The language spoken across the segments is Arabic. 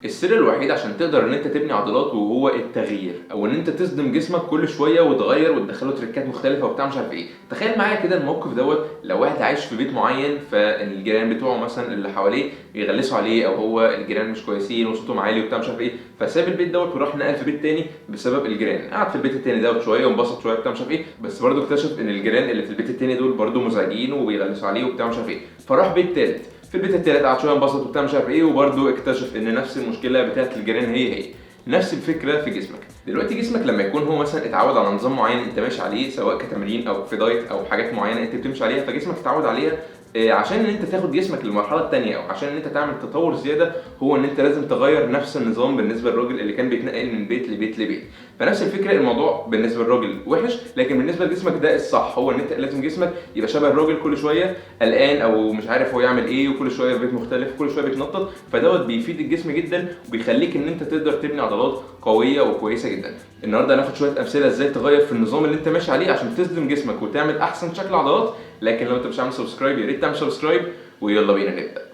السر الوحيد عشان تقدر ان انت تبني عضلات وهو التغيير، او ان انت تصدم جسمك كل شويه وتغير وتدخله تريكات مختلفه وبتاع مش عارف ايه. تخيل معايا كده الموقف دوت، لو واحد عايش في بيت معين فالجيران بتوعه مثلا اللي حواليه بيغلسوا عليه، او هو الجيران مش كويسين وصوتهم عالي وبتاع مش عارف ايه، فساب البيت دوت وراح نقل في بيت تاني بسبب الجيران. قعد في البيت التاني دوت شويه وانبسط شويه بتاع مش عارف ايه، بس برضه اكتشف ان الجيران اللي في البيت التاني دول برضه مزعجين وبيغلسوا عليه وبتاع مش عارف ايه، فراح بيت تالت. في البيت التالت قعد شويه انبسط وبتاع مش عارف ايه، وبرده اكتشف ان نفس المشكله بتاعت الجيران هي نفس الفكره في جسمك. دلوقتي جسمك لما يكون هو مثلا اتعود على نظام معين انت ماشي عليه، سواء كتمرين او في دايت او حاجات معينه انت بتمشي عليها، فجسمك اتعود عليها. عشان ان انت تاخد جسمك للمرحله الثانيه او عشان ان انت تعمل تطور زياده، هو ان انت لازم تغير نفس النظام بالنسبه للراجل اللي كان بيتنقل من بيت لبيت لبيت. فنفس الفكره، الموضوع بالنسبه للراجل وحش، لكن بالنسبه لجسمك ده الصح، هو ان انت لازم جسمك يبقى شبه الراجل، كل شويه قلقان او مش عارف هو يعمل ايه، وكل شويه في بيت مختلف، كل شويه بيتنطط. فدوت بيفيد الجسم جدا وبيخليك ان انت تقدر تبني عضلات قويه وكويسه جدا. النهارده هناخد شويه امثله ازاي تغير في النظام اللي انت ماشي عليه عشان تصدم جسمك وتعمل احسن شكل عضلات. لكن لو انت مش عامل سبسكرايب، يا ريت تعمل سبسكرايب، ويلا بينا نبدا.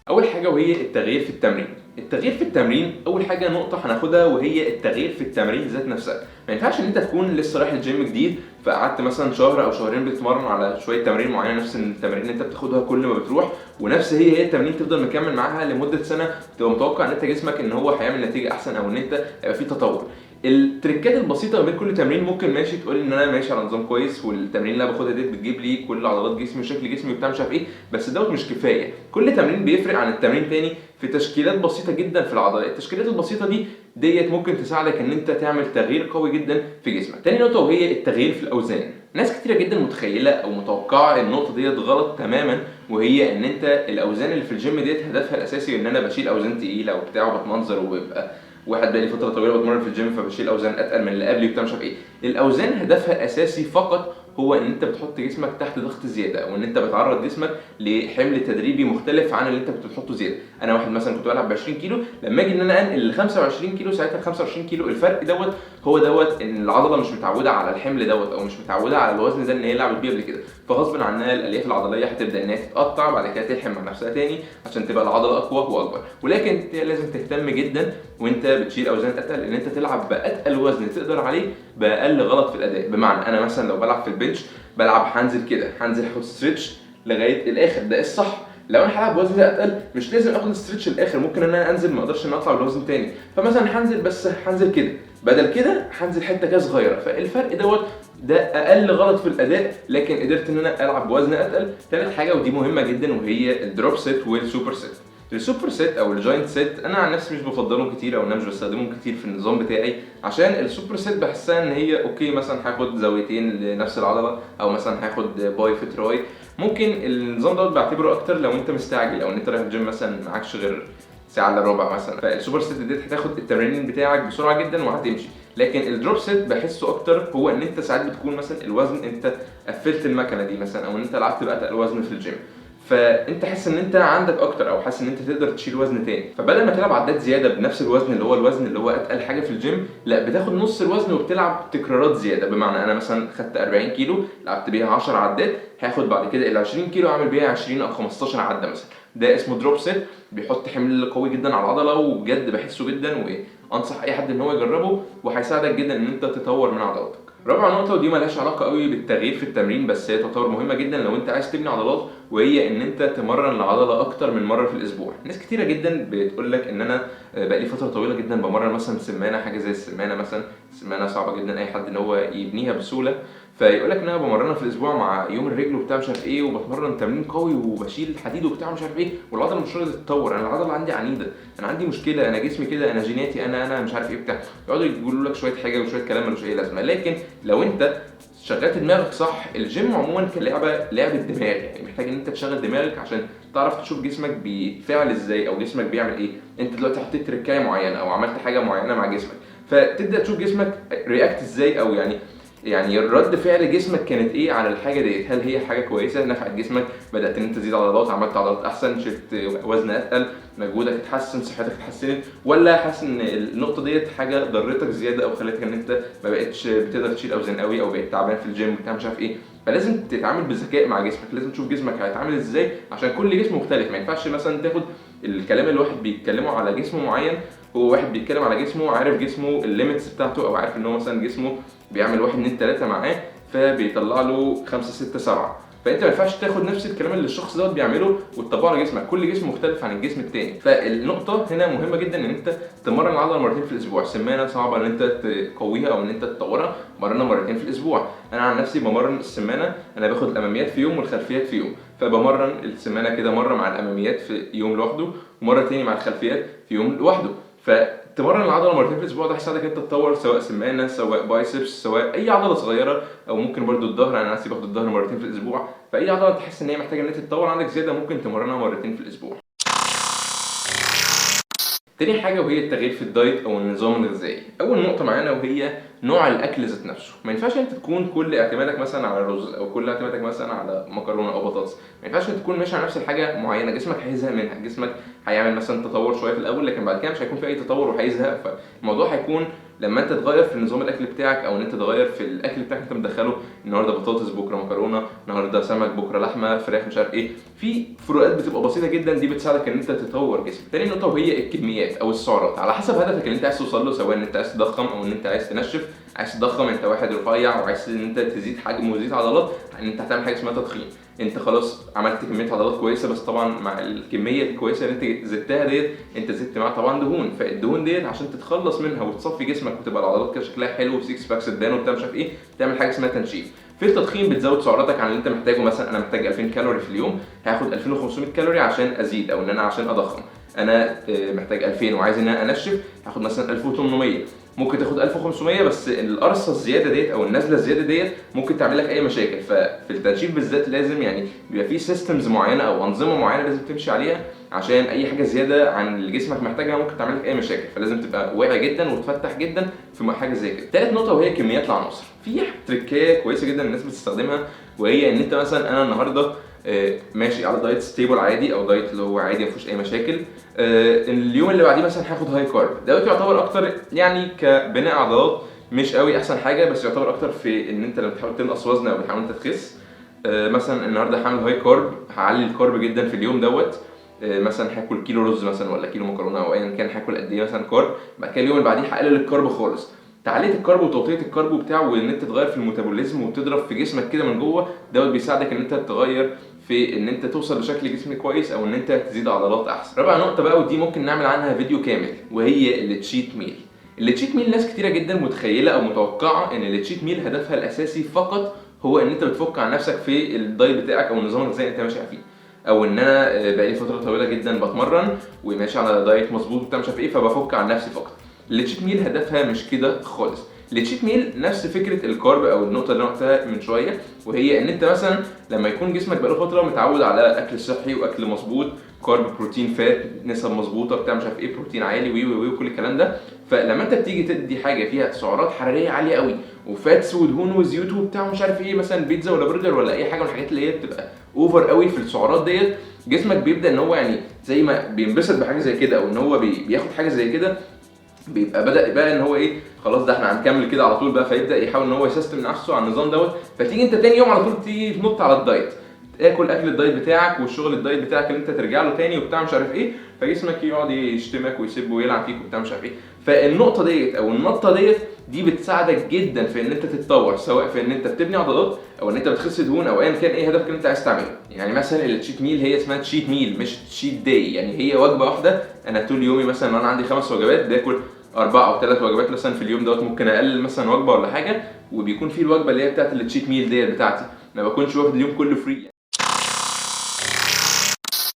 اول حاجه وهي التغيير في التمرين. التغيير في التمرين اول حاجه نقطه هناخدها، وهي التغيير في التمرين ذات نفسها. ما ينفعش ان انت تكون لسه رايح الجيم جديد فقعدت مثلا شهر او شهرين بتتمرن على شويه تمارين معينه، نفس التمارين اللي انت بتاخدها كل ما بتروح، ونفس هي التمارين تفضل مكمل معاها لمده سنه، تبقى متوقع ان انت جسمك ان هو هيعمل نتيجه احسن او ان انت هيبقى في تطور. التريكات البسيطه ما بين كل تمرين ممكن ماشي تقول ان انا ماشي على نظام كويس، والتمرين اللي انا باخدها ديت بتجيب لي كل عضلات جسمي وشكل جسمي وبتاع مش عارف ايه، بس دوت مش كفايه. كل تمرين بيفرق عن التمرين تاني في تشكيلات بسيطه جدا في العضلات. التشكيلات البسيطه ديت ممكن تساعدك ان انت تعمل تغيير قوي جدا في جسمك. تاني نقطه وهي التغيير في الاوزان. ناس كتيره جدا متخيله او متوقعه النقطه ديت غلط تماما، وهي ان انت الاوزان اللي في الجيم ديت هدفها الاساسي ان انا بشيل اوزان تقيله وبتاع وبتمنظر، وبيبقى واحد بقالي فتره طويله بتمرن في الجيم فبشيل اوزان اتقل من اللي قبلي وبتاع مش عارف ايه. الاوزان هدفها الاساسي فقط هو ان انت بتحط جسمك تحت ضغط زياده، او ان انت بتعرض جسمك لحمل تدريبي مختلف عن اللي انت كنت بتحطه زياده. انا واحد مثلا كنت بلعب ب 20 كيلو، لما اجي ان انا انقل ل 25 كيلو، ساعتها ال 25 كيلو الفرق دوت هو دوت ان العضله مش متعوده على الحمل دوت، او مش متعوده على الوزن ده ان هي لعبت بيه قبل كده، فغصب عنها الالياف العضليه هتبدا ان هي تتقطع، بعد كده تلحم مع نفسها تاني عشان تبقى العضله اقوى واكبر. ولكن انت لازم تهتم جدا وانت بتشيل اوزان اتقل ان انت تلعب باتقل وزن تقدر عليه باقل غلط في الاداء. بمعنى انا مثلا لو بلعب في البنش بلعب هنزل كده، هنزل اخد ستريتش لغايه الاخر، ده الصح. لو انا هلعب وزن اتقل مش لازم اخد ستريتش الاخر، ممكن ان انا انزل ما اقدرش ان اطلع بالوزن تاني، فمثلا هنزل بس هنزل كده، بدل كده هنزل حته كده صغيره. فالفرق دوت ده اقل غلط في الاداء، لكن قدرت ان انا العب بوزن اتقل. ثالث حاجه ودي مهمه جدا وهي الدروب سيت والسوبر سيت. السوبر سيت او الجاينت سيت انا عن نفسي مش بفضلهم كتير، او انا مش بستخدمهم كتير في النظام بتاعي، عشان السوبر سيت بحسها ان هي اوكي، مثلا هاخد زاويتين لنفس العضله، او مثلا هاخد باي في تراي. ممكن النظام دوت بعتبره اكتر لو انت مستعجل، او ان انت رايح الجيم مثلا معكش غير ساعه الا ربع مثلا، فالسوبر سيت ديت هتاخد التمرين بتاعك بسرعه جدا وهتمشي. لكن الدروب سيت بحسه اكتر هو ان انت ساعات بتكون مثلا الوزن انت قفلت المكنه دي مثلا، او ان انت لعبت بقى الوزن في الجيم، فانت حاسس ان انت عندك اكتر، او حاسس ان انت تقدر تشيل وزن تاني، فبدل ما تلعب عدات زياده بنفس الوزن اللي هو الوزن اللي هو اتقل حاجه في الجيم، لا بتاخد نص الوزن وبتلعب تكرارات زياده. بمعنى انا مثلا خدت 40 كيلو لعبت بيها 10 عدات، هاخد بعد كده ال 20 كيلو اعمل بيها 20 او 15 عده مثلا. ده اسمه دروب سيت، بيحط حمل قوي جدا على العضله، وبجد بحسه جدا وانصح اي حد ان هو يجربه، وهيساعدك جدا ان انت تطور من عضلاتك. رابع نقطة ودي مالهاش علاقة قوي بالتغيير في التمرين، بس هي تعتبر مهمة جدا لو انت عايز تبني عضلات، وهي ان انت تمرن العضلة اكتر من مرة في الاسبوع. ناس كتيرة جدا بتقول لك ان انا بقالي فترة طويلة جدا بمرن مثلا سمانة، حاجة زي السمانة مثلا. السمانة صعبة جدا اي حد ان هو يبنيها بسهولة، فيقول لك ان انا بمرنها في الاسبوع مع يوم الرجل وبتاع مش عارف ايه، وبتمرن تمرين قوي وبشيل حديد وبتاع مش عارف ايه، والعضله مش راضيه تتطور. انا العضله عندي عنيده، انا عندي مشكله، انا جسمي كده، انا جيناتي، انا مش عارف ايه بتاع. يقعدوا يقولوا لك شويه حاجه وشويه كلام ملوش اي لازمه. لكن لو انت شغلت دماغك صح، الجيم عموما لعبه دماغ، يعني محتاج ان انت تشغل دماغك عشان تعرف تشوف جسمك بيتفاعل ازاي او جسمك بيعمل ايه. انت دلوقتي حطيت تركايه معينه او عملت حاجه معينه مع جسمك، فتبدا تشوف جسمك رياكت ازاي، او يعني يعني رد فعل جسمك كانت ايه على الحاجه ديت؟ هل هي حاجه كويسه نفعت جسمك، بدات ان انت تزيد عضلات، عملت عضلات احسن، شلت وزن اتقل، مجهودك اتحسن، صحتك اتحسنت، ولا حاسس ان النقطه ديت حاجه ضرتك زياده او خلتك ان انت ما بقتش بتقدر تشيل اوزان قوي او بقيت تعبان في الجيم بتاع مش عارف ايه؟ فلازم تتعامل بذكاء مع جسمك، لازم تشوف جسمك هيتعامل ازاي عشان كل جسم مختلف. ما ينفعش مثلا تاخد الكلام اللي واحد بيتكلمه على جسم معين، هو واحد بيتكلم على جسمه عارف جسمه الليميتس بتاعته، او عارف ان هو مثلا جسمه بيعمل 1 2 3 معاه فبيطلع له 5 6 7. فانت ما ينفعش تاخد نفس الكلام اللي الشخص دوت بيعمله وتطبقه على جسمك، كل جسم مختلف عن الجسم التاني. فالنقطه هنا مهمه جدا ان انت تمرن العضله مرتين في الاسبوع. السمانه صعبه ان انت تقويها او ان انت تطورها، مرنها مرتين في الاسبوع. انا عن نفسي بمرن السمانه، انا باخد الاماميات في يوم والخلفيات في يوم، فبمرن السمانه كده مره مع الاماميات في يوم لوحده ومره تاني مع الخلفيات في يوم لوحده. فتمرن العضله مرتين في الاسبوع، ده هيساعدك انت تطور سواء سمانه سواء بايسبس سواء اي عضله صغيره، او ممكن برضو الظهر. انا نفسي باخد الظهر مرتين في الاسبوع، فاي عضله تحس ان هي محتاجه ان انت تطور عندك زياده ممكن تمرنها مرتين في الاسبوع. تاني حاجة وهي التغيير في الدايت أو النظام الغذائي. أول نقطة معانا وهي نوع الأكل ذات نفسه. ما ينفعش أنت تكون كل اعتمادك مثلا على الرز أو كل اعتمادك مثلا على مكرونة أو بطاطس. ما ينفعش أنت تكون ماشي على نفس الحاجة معينة، جسمك هيزهق منها، جسمك هيعمل مثلا تطور شوية في الأول لكن بعد كده مش هيكون في أي تطور وهيزهق. فالموضوع هيكون لما انت تغير في نظام الاكل بتاعك او ان انت تغير في الاكل بتاعك انت مدخله، النهارده بطاطس بكره مكرونه، النهارده سمك بكره لحمه فراخ مش عارف ايه، في فروقات بتبقى بسيطه جدا دي بتساعدك ان انت تطور جسمك. تاني نقطه وهي الكميات او السعرات، على حسب هدفك اللي انت عايز توصل له، سواء ان انت عايز تضخم او ان انت عايز تنشف. عايز تضخم انت واحد رفيع وعايز ان انت تزيد حجم وتزيد عضلات، ان انت هتعمل حاجه اسمها تضخيم. انت خلاص عملت كميه عضلات كويسه، بس طبعا مع الكميه الكويسه اللي انت زدتها ديت انت زدت معاها طبعا دهون، فالدهون ديت عشان تتخلص منها وتصفي جسمك وتبقى العضلات كده شكلها حلو وسيكس باكس تبان وبتاع مش عارف ايه، تعمل حاجه اسمها تنشيف. في التضخيم بتزود سعراتك عن اللي انت محتاجه، مثلا انا محتاج 2000 كالوري في اليوم، هاخد 2500 كالوري عشان ازيد او ان انا عشان اضخم. انا محتاج 2000 وعايز ان انا انشف، هاخد مثلا 1800. ممكن تاخد 1500 بس القرصه الزياده ديت او النزله الزياده ديت ممكن تعمل لك اي مشاكل. ففي التنشيف بالذات لازم يعني بيبقى في سيستمز معينه او انظمه معينه لازم تمشي عليها، عشان اي حاجه زياده عن اللي جسمك محتاجها ممكن تعمل لك اي مشاكل. فلازم تبقى واعي جدا وتفتح جدا في حاجه زي كده. تالت نقطه وهي كميات العناصر. في تريكايه كويسه جدا الناس بتستخدمها، وهي ان انت مثلا انا النهارده ماشي على دايت ستيبل عادي او دايت اللي هو عادي مفيهوش اي مشاكل، اليوم اللي بعديه مثلا هاخد هاي كارب. ده يعتبر اكتر يعني كبناء عضلات مش قوي احسن حاجه، بس يعتبر اكتر في ان انت لما تحاول تنقص وزن او بتحاول انت تخس. مثلا النهارده هعمل هاي كارب، هعلي الكارب جدا في اليوم دوت. مثلا هاكل كيلو رز مثلا ولا كيلو مكرونه او ايا كان، هاكل قد ايه مثلا كارب. بعد كده اليوم اللي بعديه هقلل الكارب خالص. تعليه الكارب وتوطيه الكارب وبتاع، وان انت تغير في الميتابوليزم وتضرب في جسمك كده من جوه، دوت بيساعدك ان انت تغير في ان انت توصل لشكل جسم كويس او ان انت تزيد عضلات احسن. رابع نقطه بقى ودي ممكن نعمل عنها فيديو كامل، وهي التشيت ميل. التشيت ميل ناس كتيره جدا متخيله او متوقعه ان التشيت ميل هدفها الاساسي فقط هو ان انت بتفك عن نفسك في الدايت بتاعك او النظام الغذائي اللي انت ماشي فيه، او ان انا بقالي فتره طويله جدا بتمرن وماشي على دايت مظبوط وبتاع مش عارف ايه فبفك عن نفسي فقط. التشيت ميل هدفها مش كده خالص. التشيت ميل نفس فكره الكارب او النقطه اللي انا قلتها من شويه، وهي ان انت مثلا لما يكون جسمك بقاله فتره متعود على اكل صحي واكل مظبوط، كارب بروتين فات نسب مظبوطه بتاع مش عارف ايه، بروتين عالي وي وي وكل الكلام ده، فلما انت بتيجي تدي حاجه فيها سعرات حراريه عاليه قوي وفاتس ودهون وزيوت وبتاع مش عارف ايه، مثلا بيتزا ولا برجر ولا اي حاجه من الحاجات اللي هي بتبقى اوفر قوي في السعرات ديت، جسمك بيبدا ان هو يعني زي ما بينبسط بحاجه زي كده او ان هو بياخد حاجه زي كده، بيبقى بدا بقى ان هو ايه خلاص ده احنا هنكمل كده على طول بقى، فيبدا يحاول ان هو يسيستم نفسه على النظام دوت. فتيجي انت تاني يوم على طول تيجي تنط على الدايت، تاكل اكل الدايت بتاعك والشغل الدايت بتاعك اللي انت ترجع له تاني وبتاع مش عارف ايه، فجسمك يقعد يشتمك ويسب ويلعب فيك وبتاع مش عارف ايه. فالنقطه ديت او النطه ديت دي بتساعدك جدا في ان انت تتطور، سواء في ان انت بتبني عضلات او ان انت بتخس دهون او ايا كان ايه هدفك اللي انت عايز تعمله. يعني مثلا التشيت ميل هي اسمها تشيت ميل مش تشيت داي، يعني هي وجبه واحده. انا طول يومي مثلا انا عندي 5 وجبات باكل 4 أو 3 وجبات مثلا في اليوم دوت، ممكن اقلل مثلا وجبه ولا حاجه، وبيكون في الوجبه اللي هي بتاعت التشيت ميل ديت بتاعتي، ما بكونش واخد اليوم كله فري.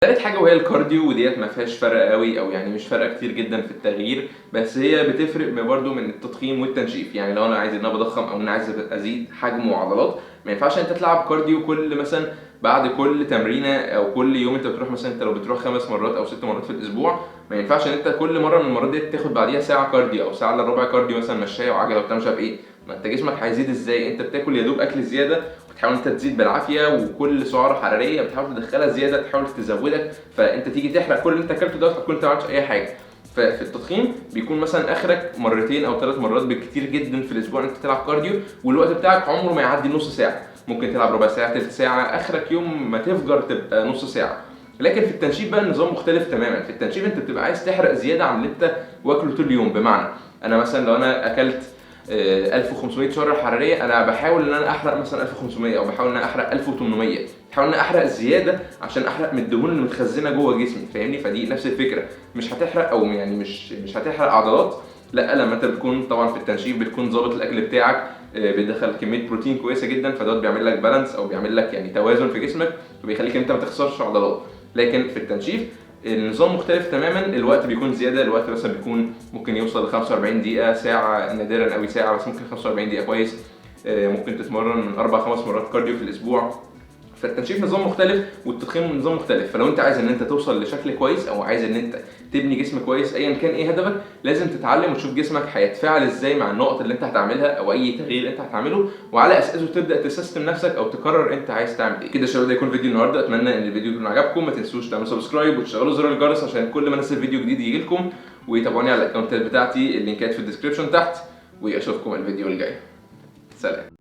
تالت حاجه وهي الكارديو، وديت ما فيهاش فرق قوي او يعني مش فارقه كتير جدا في التغيير، بس هي بتفرق برضو من التضخيم والتنشيف. يعني لو انا عايز ان انا بضخم او ان انا عايز ازيد حجم وعضلات، ما ينفعش انت تلعب كارديو كل مثلا بعد كل تمرينه او كل يوم انت بتروح، مثلا انت لو بتروح 5 مرات او 6 مرات في الاسبوع، ما ينفعش ان انت كل مره من المرات دي تاخد بعديها ساعه كارديو او ساعه الا ربع كارديو مثلا مشايه وعجله وبتاع مش عارف ايه. ما انت جسمك هيزيد ازاي؟ انت بتاكل يا دوب اكل زياده وبتحاول انت تزيد بالعافيه، وكل سعره حراريه بتحاول تدخلها زياده تحاول تزودك، فانت تيجي تحرق كل اللي انت اكلته دوت هتكون انت ما عملتش اي حاجه. ففي التضخيم بيكون مثلا اخرك مرتين او 3 مرات بالكتير جدا في الاسبوع انت تلعب كارديو، والوقت بتاعك عمره ما يعدي نص ساعه، ممكن تلعب ربع ساعه تلت ساعه، اخرك يوم ما تفجر تبقى نص ساعه. لكن في التنشيف بقى النظام مختلف تماما. في التنشيف انت بتبقى عايز تحرق زياده عن اللي انت واكله طول اليوم. بمعنى انا مثلا لو انا اكلت 1500 سعره حراريه، انا بحاول ان انا احرق مثلا 1500 او بحاول ان انا احرق 1800، بحاول ان انا احرق زياده عشان احرق من الدهون اللي متخزنه جوه جسمي، فاهمني؟ فدي نفس الفكره، مش هتحرق او يعني مش هتحرق عضلات، لا لما انت بتكون طبعا في التنشيف بتكون ظابط الاكل بتاعك، بيدخل كميه بروتين كويسه جدا، فدوت بيعمل لك بالانس او بيعمل لك يعني توازن في جسمك وبيخليك انت ما تخسرش عضلات. لكن في التنشيف النظام مختلف تماما، الوقت بيكون زياده، الوقت مثلا بيكون ممكن يوصل ل 45 دقيقه، ساعه نادرا قوي ساعه، بس ممكن 45 دقيقه كويس. ممكن تتمرن من 4-5 مرات كارديو في الاسبوع. فالتنشيف نظام مختلف والتضخيم نظام مختلف. فلو انت عايز ان انت توصل لشكل كويس او عايز ان انت تبني جسم كويس ايا كان ايه هدفك، لازم تتعلم وتشوف جسمك هيتفاعل ازاي مع النقط اللي انت هتعملها او اي تغيير انت هتعمله، وعلى اساسه تبدا تسيستم نفسك او تقرر انت عايز تعمل ايه. كده يا شباب ده يكون فيديو النهارده، اتمنى ان الفيديو يكون عجبكم. ما تنسوش تعملوا سبسكرايب وتشغلوا زر الجرس عشان كل ما انزل فيديو جديد يجي لكم، وتابعوني على الاكونتات بتاعتي، اللينكات في الديسكربشن تحت، واشوفكم الفيديو الجاي. سلام.